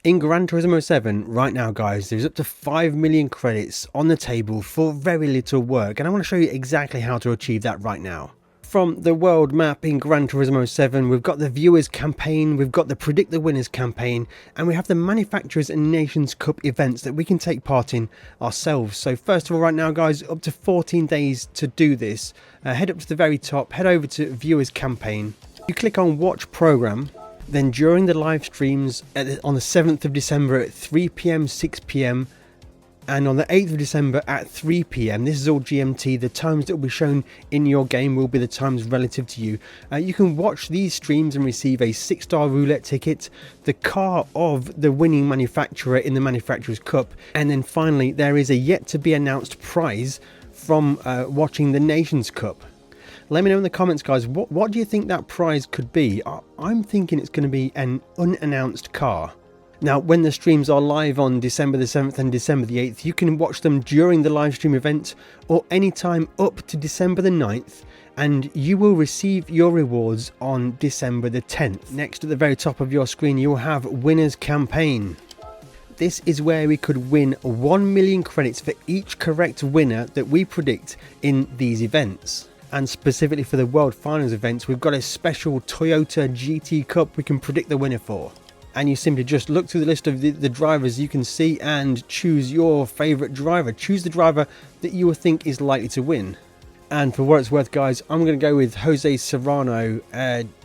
In Gran Turismo 7 right now, guys, there's up to 5 million credits on the table for very little work, and I want to show you exactly how to achieve that right now. From the world map in Gran Turismo 7, we've got the Viewers campaign, we've got the Predict the Winners campaign, and we have the Manufacturers and Nations Cup events that we can take part in ourselves. So first of all, right now, guys, up to 14 days to do this. Head up to the very top, head over to Viewers campaign. You click on Watch Program. Then during the live streams on the 7th of December at 3 PM, 6 PM, and on the 8th of December at 3 PM, this is all GMT, the times that will be shown in your game will be the times relative to you. You can watch these streams and receive a 6-star roulette ticket, the car of the winning manufacturer in the Manufacturers Cup, and then finally there is a yet to be announced prize from watching the Nations Cup. Let me know in the comments, guys, what do you think that prize could be? I'm thinking it's going to be an unannounced car. Now, when the streams are live on December the 7th and December the 8th, you can watch them during the live stream event or anytime up to December the 9th, and you will receive your rewards on December the 10th. Next, at the very top of your screen, you will have Winners Campaign. This is where we could win 1 million credits for each correct winner that we predict in these events. And specifically for the World Finals events, we've got a special Toyota GT Cup we can predict the winner for. And you simply just look through the list of the drivers you can see and choose your favourite driver. Choose the driver that you will think is likely to win. And for what it's worth, guys, I'm going to go with Jose Serrano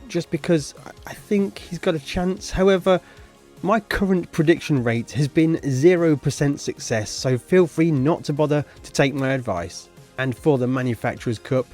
just because I think he's got a chance. However, my current prediction rate has been 0% success, so feel free not to bother to take my advice. And for the Manufacturers Cup,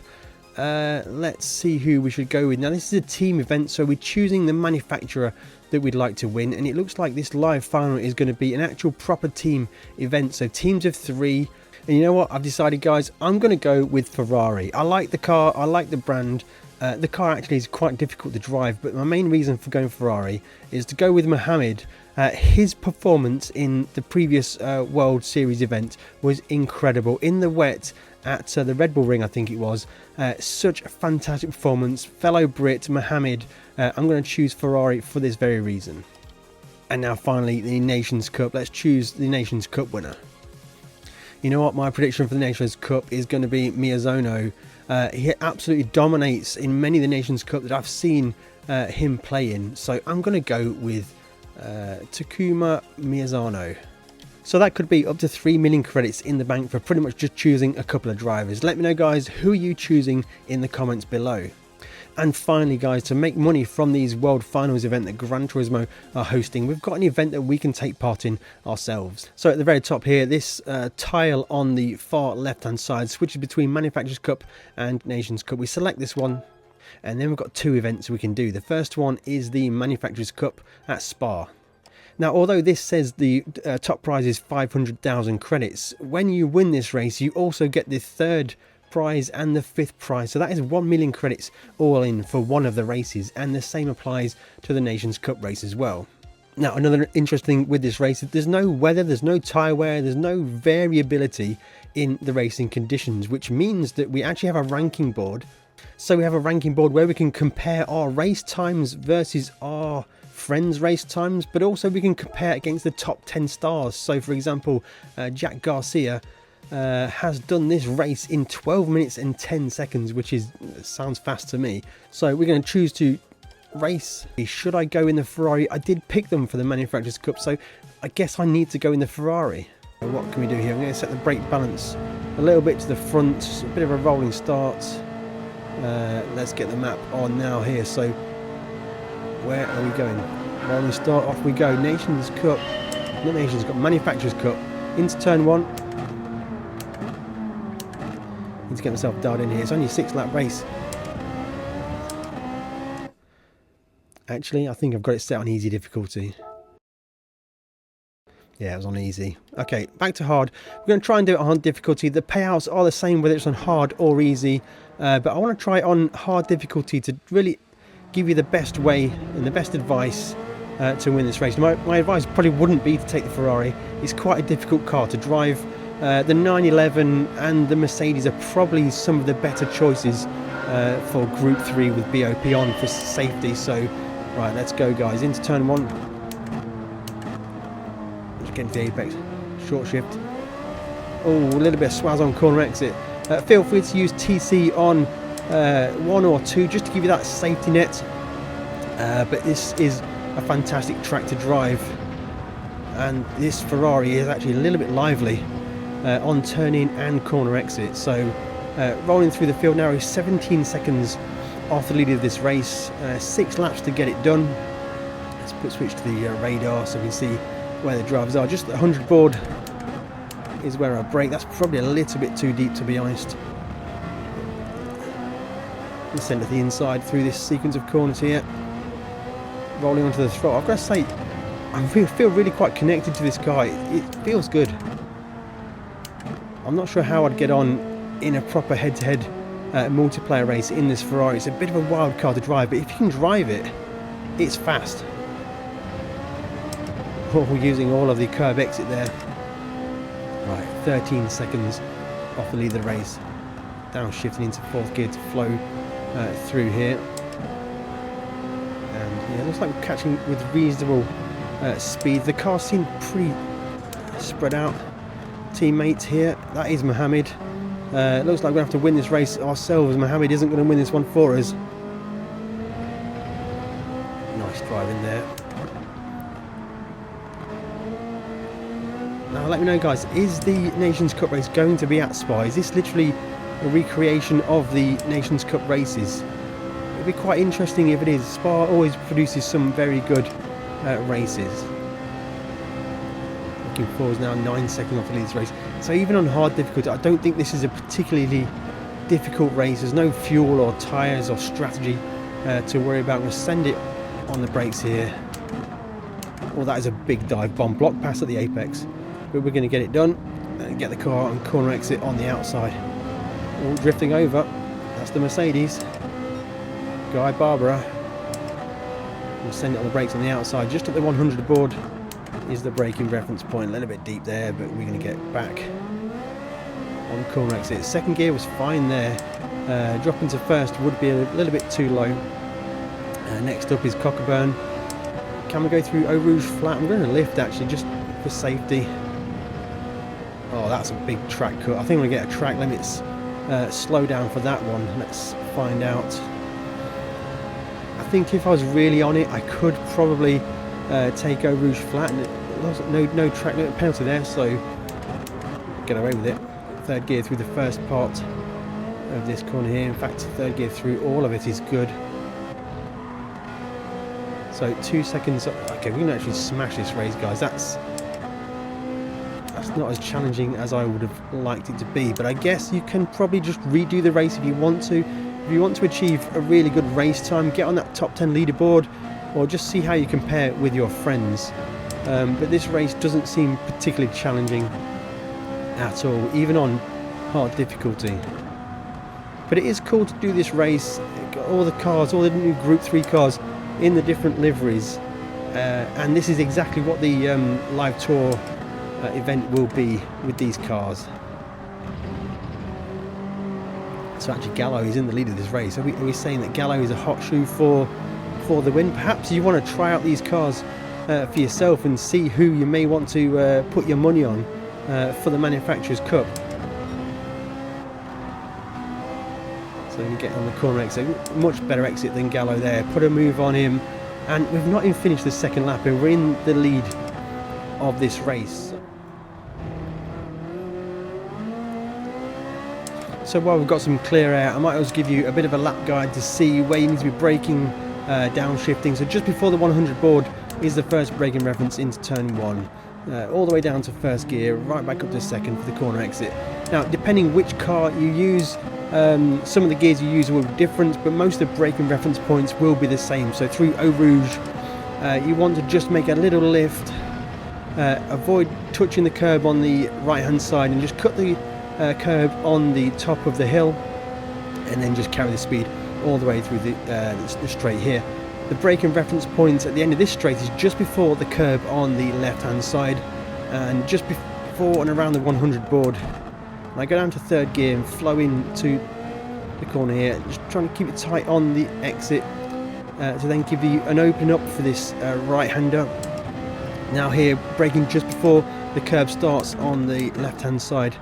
let's see who we should go with. Now, this is a team event, so we're choosing the manufacturer that we'd like to win, and it looks like this live final is going to be an actual proper team event, so teams of 3. And you know what, I've decided, guys, I'm going to go with Ferrari. I like the car, I like the brand. The car actually is quite difficult to drive, but my main reason for going Ferrari is to go with Mohammed. His performance in the previous World Series event was incredible. In the wet at the Red Bull Ring, I think it was. Such a fantastic performance. Fellow Brit Mohammed, I'm going to choose Ferrari for this very reason. And now finally, the Nations Cup. Let's choose the Nations Cup winner. You know what, my prediction for the Nations Cup is going to be Miyazono. He absolutely dominates in many of the Nations Cup that I've seen him play in. So I'm going to go with Takuma Miyazono. So that could be up to 3 million credits in the bank for pretty much just choosing a couple of drivers. Let me know, guys, who are you choosing in the comments below. And finally, guys, to make money from these World Finals event that Gran Turismo are hosting, we've got an event that we can take part in ourselves. So at the very top here, this tile on the far left-hand side switches between Manufacturers Cup and Nations Cup. We select this one, and then we've got 2 events we can do. The first one is the Manufacturers Cup at Spa. Now, although this says the top prize is 500,000 credits, when you win this race, you also get the 3rd prize and the 5th prize. So that is 1 million credits all in for one of the races, and the same applies to the Nations Cup race as well. Now, another interesting thing with this race is there's no weather, there's no tyre wear, there's no variability in the racing conditions, which means that we actually have a ranking board. So we have a ranking board where we can compare our race times versus our friends' race times, but also we can compare against the top 10 stars. So for example, Jack Garcia has done this race in 12 minutes and 10 seconds, which sounds fast to me. So we're going to choose to race. Should I go in the Ferrari? I did pick them for the Manufacturers Cup, so I guess I need to go in the Ferrari. What can we do here? I'm going to set the brake balance a little bit to the front, a bit of a rolling start. Let's get the map on now here. So where are we going? Rolling start, off we go. Nations Cup, not Nations Cup, Manufacturers Cup, into turn 1. Need to get myself dialed in here. It's only a 6-lap race. Actually, I think I've got it set on easy difficulty. Yeah, it was on easy. Okay, back to hard. We're going to try and do it on hard difficulty. The payouts are the same whether it's on hard or easy, but I want to try it on hard difficulty to really give you the best way and the best advice to win this race. My advice probably wouldn't be to take the Ferrari. It's quite a difficult car to drive. The 911 and the Mercedes are probably some of the better choices for Group 3 with BOP on for safety. So, right, let's go, guys, into turn 1. Getting to the apex. Short shift. Oh, a little bit of swaz on corner exit. Feel free to use TC on 1 or 2 just to give you that safety net. But this is a fantastic track to drive. And this Ferrari is actually a little bit lively on turn in and corner exit. So rolling through the field now is 17 seconds off the lead of this race. 6 laps to get it done. Let's switch to the radar so we can see where the drivers are. Just the 100 board is where I brake. That's probably a little bit too deep, to be honest. Descend to the inside through this sequence of corners here. Rolling onto the throttle. I've got to say, I feel really quite connected to this car. It feels good. I'm not sure how I'd get on in a proper head-to-head multiplayer race in this Ferrari. It's a bit of a wild car to drive, but if you can drive it, it's fast. Oh, we're using all of the curb exit there. Right, 13 seconds off the lead of the race. Downshifting into 4th gear to flow through here. And yeah, it looks like we're catching with reasonable speed. The car seemed pretty spread out. Teammates here. That is Mohammed. It looks like we're going to have to win this race ourselves. Mohammed isn't going to win this one for us. Nice driving there. Now let me know, guys, is the Nations Cup race going to be at Spa? Is this literally a recreation of the Nations Cup races? It'd be quite interesting if it is. Spa always produces some very good races. Looking forward now, 9 seconds off the lead of this race. So even on hard difficulty, I don't think this is a particularly difficult race. There's no fuel or tyres or strategy to worry about. I'm going to send it on the brakes here. Well, that is a big dive bomb. Block pass at the apex. But we're going to get it done and get the car on corner exit on the outside. All drifting over. That's the Mercedes. Guy Barbara. We'll send it on the brakes on the outside. Just at the 100 board is the braking reference point. A little bit deep there, but we're going to get back on corner exit. 2nd gear was fine there. Dropping to 1st would be a little bit too low. Next up is Cockburn. Can we go through Eau Rouge flat? I'm going to lift actually, just for safety. Oh, that's a big track cut. I think we're going to get a track limits slow down for that one. Let's find out. I think if I was really on it, I could probably take Eau Rouge flat. And no track limit penalty there, so get away with it. 3rd gear through the first part of this corner here. In fact, 3rd gear through all of it is good. So 2 seconds. Okay, we're going to actually smash this race, guys. That's not as challenging as I would have liked it to be, but I guess you can probably just redo the race if you want to. If you want to achieve a really good race time, get on that top 10 leaderboard, or just see how you compare with your friends. But this race doesn't seem particularly challenging at all, even on hard difficulty. But it is cool to do this race. All the cars, all the new Group 3 cars in the different liveries, and this is exactly what the live tour event will be with these cars. So actually Gallo is in the lead of this race. Are we saying that Gallo is a hot shoe for the win? Perhaps you want to try out these cars for yourself and see who you may want to put your money on for the Manufacturers Cup. So we get on the corner exit, much better exit than Gallo there. Put a move on him, and we've not even finished the 2nd lap and we're in the lead of this race. So while we've got some clear air, I might also give you a bit of a lap guide to see where you need to be braking, downshifting. So just before the 100 board is the first braking reference into turn 1, all the way down to 1st gear, right back up to 2nd for the corner exit. Now, depending which car you use, some of the gears you use will be different, but most of the braking reference points will be the same. So through Eau Rouge, you want to just make a little lift, avoid touching the curb on the right hand side, and just cut the curb on the top of the hill, and then just carry the speed all the way through the straight here. The braking reference point at the end of this straight is just before the curb on the left hand side, and just before and around the 100 board. And I go down to 3rd gear and flow into the corner here, just trying to keep it tight on the exit to then give you an open up for this right hander. Now here, braking just before the curb starts on the left-hand side,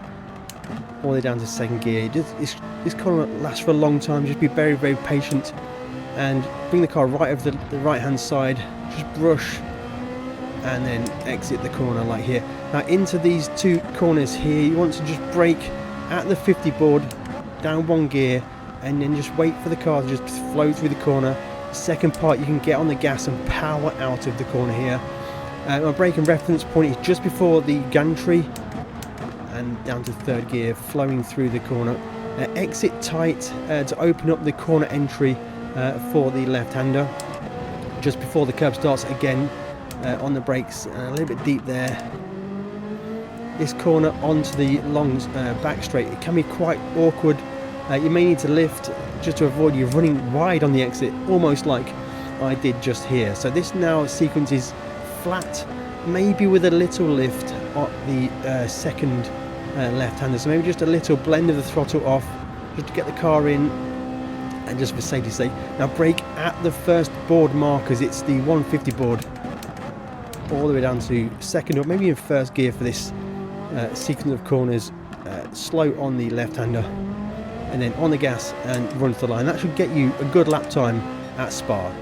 all the way down to second gear. This corner lasts for a long time. Just be very, very patient and bring the car right over the right-hand side. Just brush and then exit the corner like here. Now into these two corners here, you want to just brake at the 50 board, down one gear, and then just wait for the car to just flow through the corner. Second part, you can get on the gas and power out of the corner here. My braking reference point is just before the gantry and down to third gear, flowing through the corner. Exit tight to open up the corner entry for the left-hander. Just before the curb starts again, on the brakes, a little bit deep there. This corner onto the long back straight, it can be quite awkward. You may need to lift just to avoid you running wide on the exit, almost like I did just here. So this now sequence is flat, maybe with a little lift on the second left-hander. So maybe just a little blend of the throttle off, just to get the car in, and just for safety's sake. Now brake at the first board markers. It's the 150 board, all the way down to second or maybe in first gear for this sequence of corners. Slow on the left-hander, and then on the gas and run to the line. That should get you a good lap time at Spa.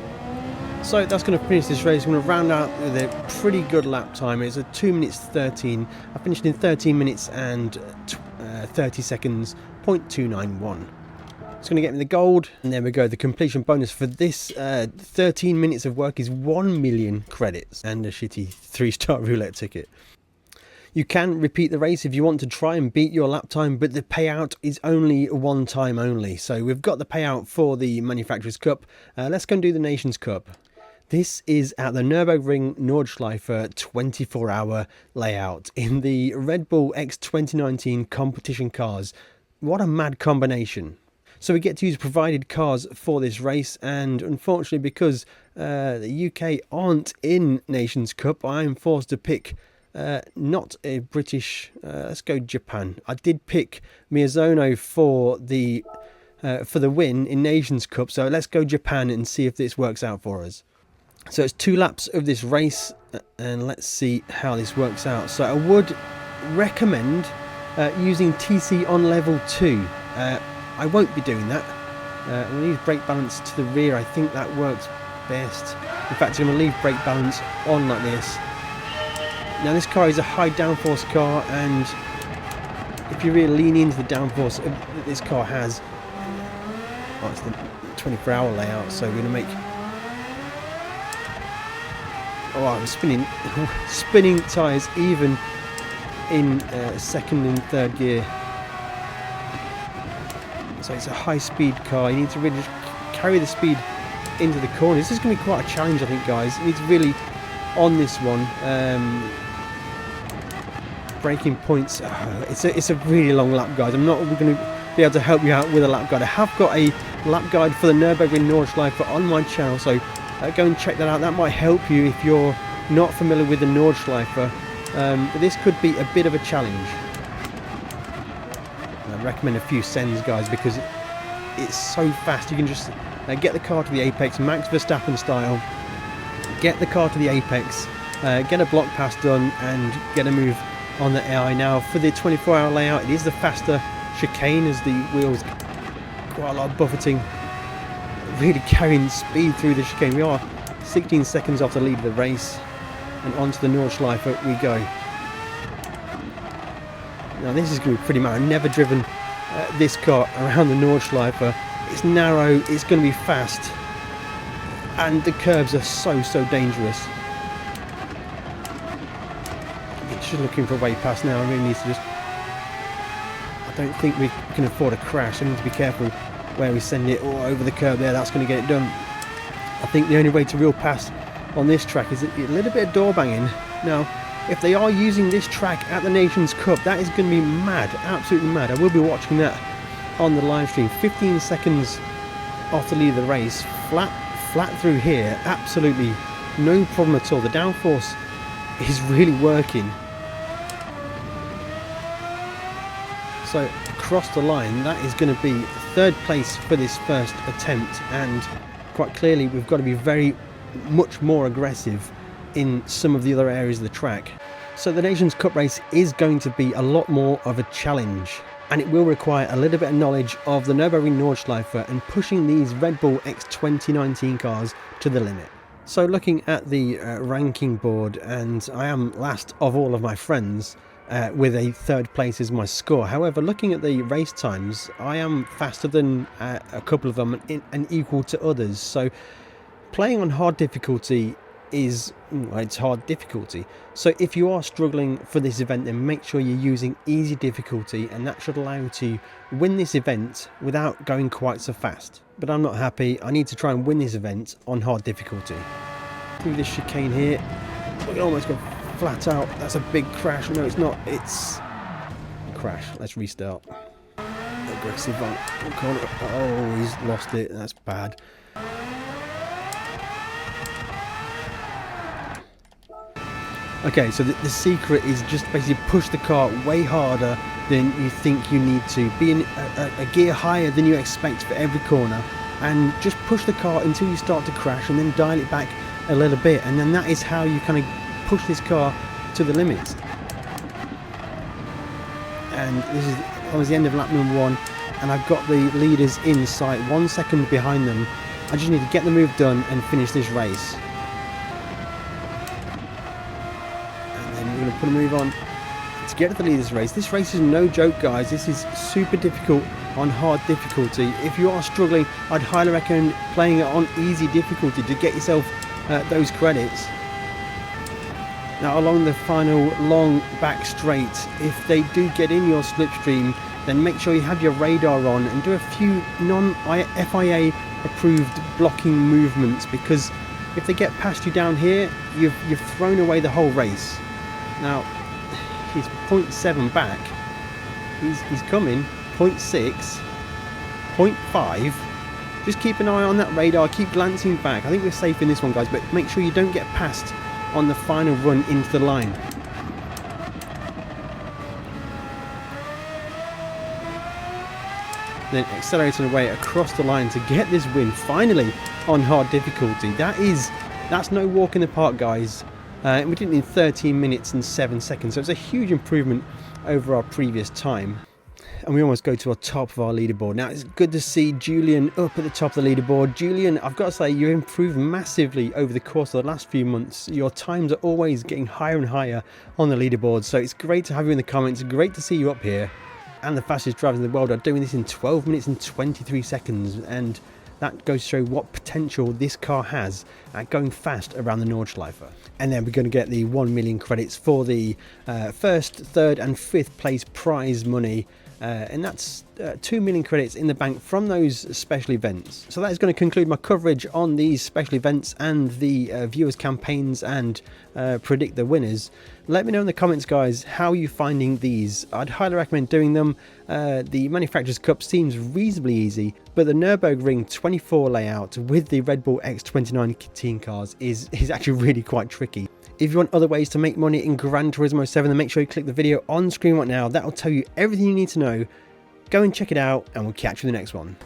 So that's going to finish this race. I'm going to round out with a pretty good lap time. It's a 2 minutes 13. I finished in 13 minutes and 30 seconds, 0.291. It's going to get me the gold, and there we go. The completion bonus for this 13 minutes of work is 1 million credits and a shitty 3-star roulette ticket. You can repeat the race if you want to try and beat your lap time, but the payout is only one time only. So we've got the payout for the Manufacturers Cup. Let's go and do the Nations Cup. This is at the Nürburgring Nordschleife 24-hour layout in the Red Bull X 2019 competition cars. What a mad combination. So we get to use provided cars for this race, and unfortunately because the UK aren't in Nations Cup, I am forced to pick not a British, let's go Japan. I did pick Miyazono for the win in Nations Cup, so let's go Japan and see if this works out for us. So it's 2 laps of this race, and let's see how this works out. So I would recommend using TC on level 2. I won't be doing that. I'm going to use brake balance to the rear. I think that works best. In fact, I'm going to leave brake balance on like this. Now this car is a high downforce car, and if you really lean into the downforce that this car has, it's the 24-hour layout, so we're going to make... Oh, I'm spinning tyres even in second and third gear. So it's a high-speed car. You need to really just carry the speed into the corners. This is going to be quite a challenge, I think, guys. You need to really on this one. Braking points. It's a really long lap guide. I'm not going to be able to help you out with a lap guide. I have got a lap guide for the Nürburgring Nordschleife on my channel, so go and check that out. That might help you if you're not familiar with the Nordschleife. But this could be a bit of a challenge. I recommend a few sends, guys, because it's so fast. You can just get the car to the apex, Max Verstappen style. Get the car to the apex, get a block pass done, and get a move on the AI. Now for the 24-hour layout, it is the faster chicane as the wheels quite a lot of buffeting, really carrying speed through the chicane. We are 16 seconds off the lead of the race, and onto the Nordschleife we go. Now this is going to be pretty mad. I've never driven this car around the Nordschleife. It's narrow, it's going to be fast, and the curbs are so dangerous. It's just looking for a way past now. I really need to just... I don't think we can afford a crash. I need to be careful where we send it, or over the curb there. That's going to get it done. I think the only way to reel past on this track is a little bit of door banging. Now, if they are using this track at the Nations Cup, that is going to be mad, absolutely mad. I will be watching that on the live stream. 15 seconds off the lead of the race, flat through here, absolutely no problem at all. The downforce is really working. So across the line, that is going to be third place for this first attempt, and quite clearly we've got to be very much more aggressive in some of the other areas of the track. So the Nations Cup race is going to be a lot more of a challenge, and it will require a little bit of knowledge of the Nürburgring Nordschleife and pushing these Red Bull X 2019 cars to the limit. So looking at the ranking board, and I am last of all of my friends with a third place as my score. However, looking at the race times, I am faster than a couple of them and equal to others. So playing on hard difficulty is, well, it's hard difficulty. So if you are struggling for this event, then make sure you're using easy difficulty, and that should allow you to win this event without going quite so fast. But I'm not happy. I need to try and win this event on hard difficulty. Through this chicane here, we can almost go flat out. That's a big crash. No, it's not. It's a crash. Let's restart. Aggressive on corner. Oh, he's lost it. That's bad. Okay, so the secret is just basically push the car way harder than you think you need to. Be in a gear higher than you expect for every corner, and just push the car until you start to crash, and then dial it back a little bit, and then that is how you kind of push this car to the limit. And this is almost the end of lap number 1, and I've got the leaders in sight, 1 second behind them. I just need to get the move done and finish this race. We're going to put a move on to get to the leaders race. This race is no joke, guys. This is super difficult on hard difficulty. If you are struggling, I'd highly recommend playing it on easy difficulty to get yourself those credits. Now, along the final long back straight, if they do get in your slipstream, then make sure you have your radar on and do a few non-FIA approved blocking movements, because if they get past you down here, you've thrown away the whole race. Now, he's 0.7 back. He's coming. 0.6. 0.5. Just keep an eye on that radar. Keep glancing back. I think we're safe in this one, guys, but make sure you don't get past on the final run into the line. Then accelerating away across the line to get this win finally on hard difficulty. That's no walk in the park, guys. We did it in 13 minutes and 7 seconds, so it's a huge improvement over our previous time. And we almost go to our top of our leaderboard. Now, it's good to see Julian up at the top of the leaderboard. Julian, I've got to say, you've improved massively over the course of the last few months. Your times are always getting higher and higher on the leaderboard, so it's great to have you in the comments. Great to see you up here. And the fastest drivers in the world are doing this in 12 minutes and 23 seconds, and that goes to show what potential this car has at going fast around the Nordschleife. And then we're going to get the 1 million credits for the first, third and fifth place prize money. And that's 2 million credits in the bank from those special events. So that is going to conclude my coverage on these special events and the viewers campaigns and predict the winners. Let me know in the comments, guys, how you're finding these. I'd highly recommend doing them. The Manufacturers Cup seems reasonably easy, but the Nürburgring 24 layout with the Red Bull X 2019 cars is actually really quite tricky. If you want other ways to make money in Gran Turismo 7, then make sure you click the video on screen right now. That will tell you everything you need to know. Go and check it out, and we'll catch you in the next one.